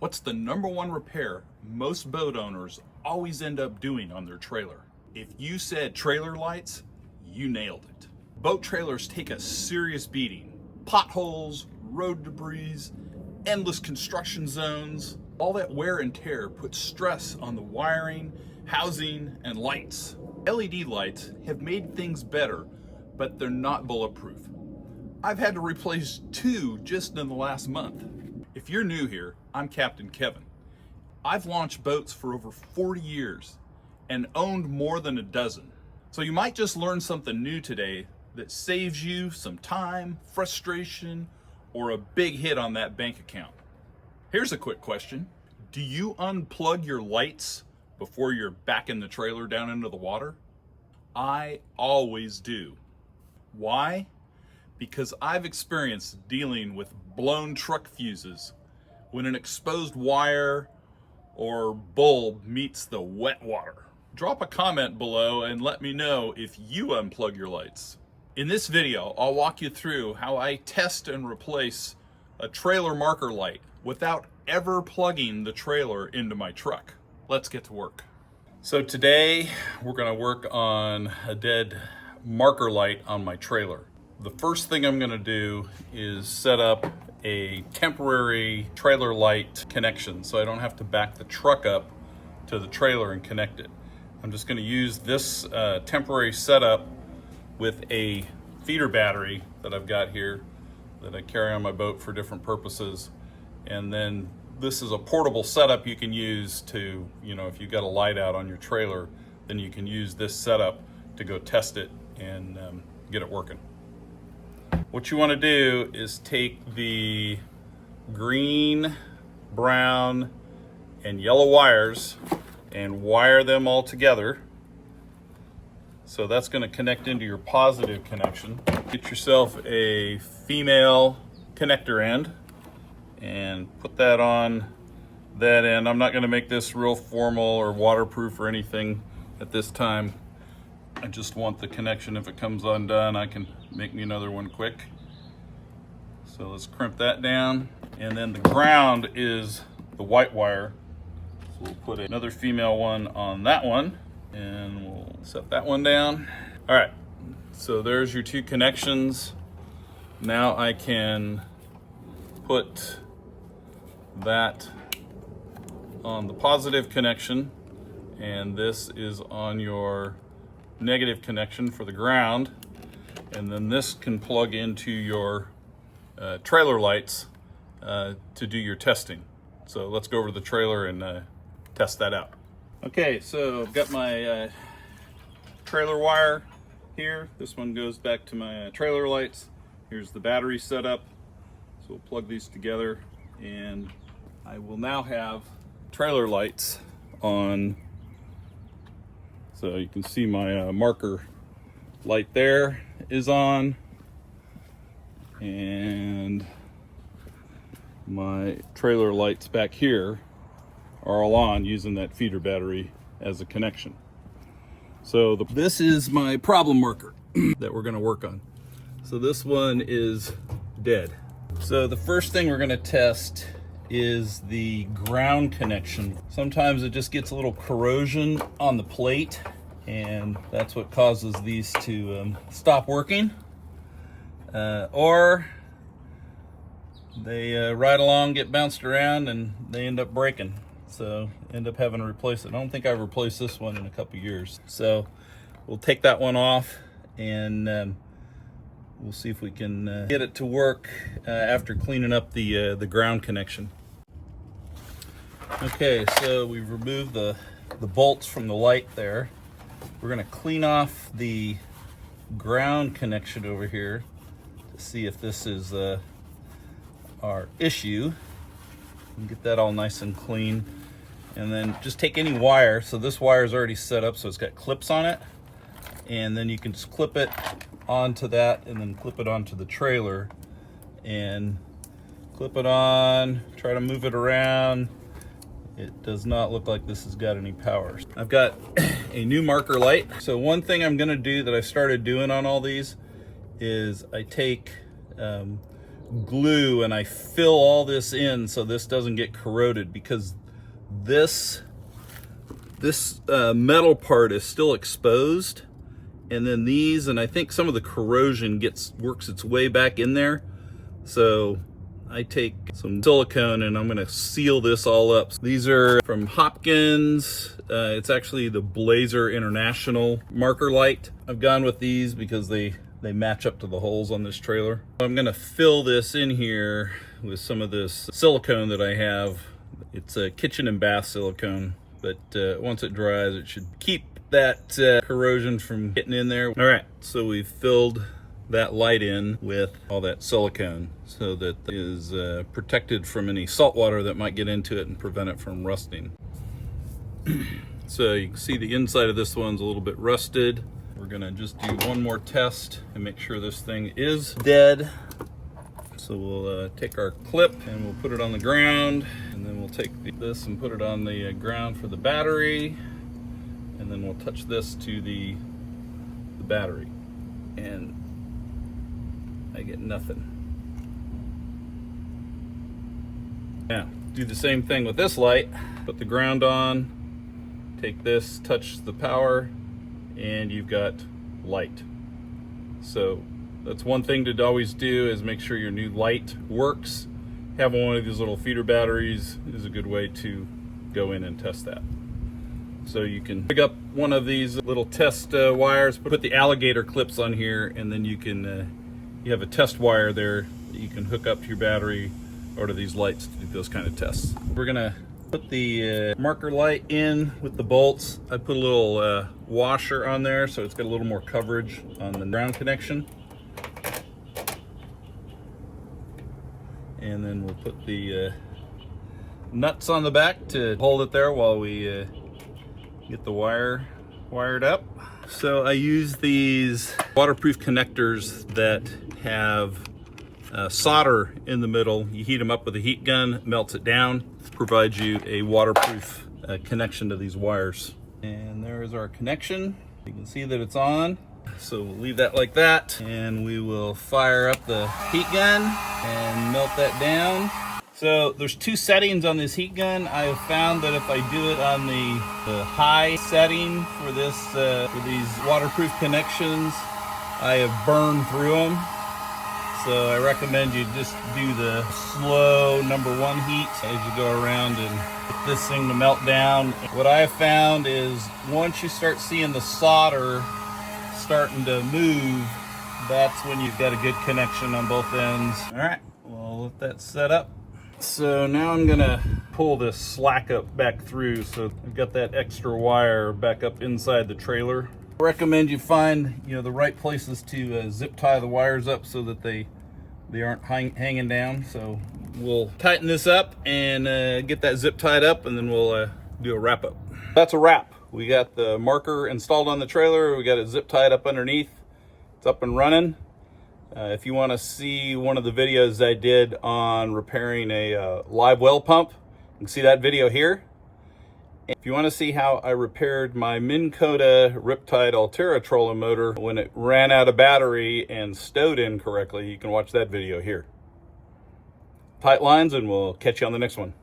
What's the number one repair most boat owners always end up doing on their trailer? If you said trailer lights, you nailed it. Boat trailers take a serious beating. Potholes, road debris, endless construction zones, all that wear and tear puts stress on the wiring, housing, and lights. LED lights have made things better, but they're not bulletproof. I've had to replace 2 just in the last month. If you're new here, I'm Captain Kevin. I've launched boats for over 40 years and owned more than a dozen. So you might just learn something new today that saves you some time, frustration, or a big hit on that bank account. Here's a quick question. Do you unplug your lights before you're backing the trailer down into the water? I always do. Why? Because I've experienced dealing with blown truck fuses when an exposed wire or bulb meets the wet water. Drop a comment below and let me know if you unplug your lights. In this video, I'll walk you through how I test and replace a trailer marker light without ever plugging the trailer into my truck. Let's get to work. So today we're going to work on a dead marker light on my trailer. The first thing I'm going to do is set up a temporary trailer light connection so I don't have to back the truck up to the trailer and connect it. I'm just going to use this temporary setup with a feeder battery that I've got here that I carry on my boat for different purposes. And then this is a portable setup you can use to, if you've got a light out on your trailer, then you can use this setup to go test it and get it working. What you want to do is take the green, brown, and yellow wires and wire them all together. So that's going to connect into your positive connection. Get yourself a female connector end and put that on that end. I'm not going to make this real formal or waterproof or anything at this time. I just want the connection. If it comes undone, I can make me another one quick. So let's crimp that down. And then the ground is the white wire. So we'll put another female one on that one and we'll set that one down. All right, so there's your 2 connections. Now I can put that on the positive connection, and this is on your negative connection for the ground, and then this can plug into your trailer lights to do your testing. So let's go over to the trailer and test that out. Okay, so I've got my trailer wire here. This one goes back to my trailer lights. Here's the battery setup. So we'll plug these together and I will now have trailer lights on. So you can see my marker light there is on, and my trailer lights back here are all on using that feeder battery as a connection. So this is my problem marker that we're going to work on. So this one is dead. So the first thing we're going to test is the ground connection. Sometimes it just gets a little corrosion on the plate, and that's what causes these to stop working. Or they ride along, get bounced around, and they end up breaking. So end up having to replace it. I don't think I've replaced this one in a couple years. So we'll take that one off and we'll see if we can get it to work after cleaning up the ground connection. Okay, so we've removed the bolts from the light there. We're going to clean off the ground connection over here to see if this is our issue. And get that all nice and clean. And then just take any wire. So this wire is already set up, so it's got clips on it. And then you can just clip it onto that and then clip it onto the trailer. And clip it on, try to move it around. It does not look like this has got any power. I've got a new marker light. So one thing I'm gonna do that I started doing on all these is I take glue and I fill all this in so this doesn't get corroded, because this metal part is still exposed, and then these, and I think some of the corrosion works its way back in there. So I take some silicone and I'm gonna seal this all up. These are from Hopkins. It's actually the Blazer International marker light. I've gone with these because they match up to the holes on this trailer. I'm gonna fill this in here with some of this silicone that I have. It's a kitchen and bath silicone, but once it dries, it should keep that corrosion from getting in there. All right, so we've filled that light in with all that silicone so that it is protected from any salt water that might get into it and prevent it from rusting. So you can see the inside of this one's a little bit rusted. We're gonna just do one more test and make sure this thing is dead. So we'll take our clip and we'll put it on the ground, and then we'll take this and put it on the ground for the battery, and then we'll touch this to the battery, and I get nothing. Now, do the same thing with this light. Put the ground on, take this, touch the power, and you've got light. So that's one thing to always do, is make sure your new light works. Having one of these little feeder batteries is a good way to go in and test that. So you can pick up one of these little test wires, put the alligator clips on here, and then you can you have a test wire there that you can hook up to your battery or to these lights to do those kind of tests. We're gonna put the marker light in with the bolts. I put a little washer on there so it's got a little more coverage on the ground connection. And then we'll put the nuts on the back to hold it there while we get the wire wired up. So I use these waterproof connectors that have solder in the middle. You heat them up with a heat gun, melts it down, provides you a waterproof connection to these wires. And there is our connection. You can see that it's on. So we'll leave that like that, and we will fire up the heat gun and melt that down. So there's two settings on this heat gun. I have found that if I do it on the high setting for this for these waterproof connections, I have burned through them. So I recommend you just do the slow #1 heat as you go around and get this thing to melt down. What I have found is once you start seeing the solder starting to move, that's when you've got a good connection on both ends. All right, well, let that set up. So now I'm gonna pull this slack up back through, so I've got that extra wire back up inside the trailer. I recommend you find the right places to zip tie the wires up so that they aren't hanging down. So we'll tighten this up and get that zip tied up, and then we'll do a wrap up. That's a wrap. We got the marker installed on the trailer. We got it zip tied up underneath. It's up and running. If you want to see one of the videos I did on repairing a live well pump, you can see that video here. If you want to see how I repaired my Minn Kota Riptide Altera trolling motor when it ran out of battery and stowed incorrectly, you can watch that video here. Tight lines, and we'll catch you on the next one.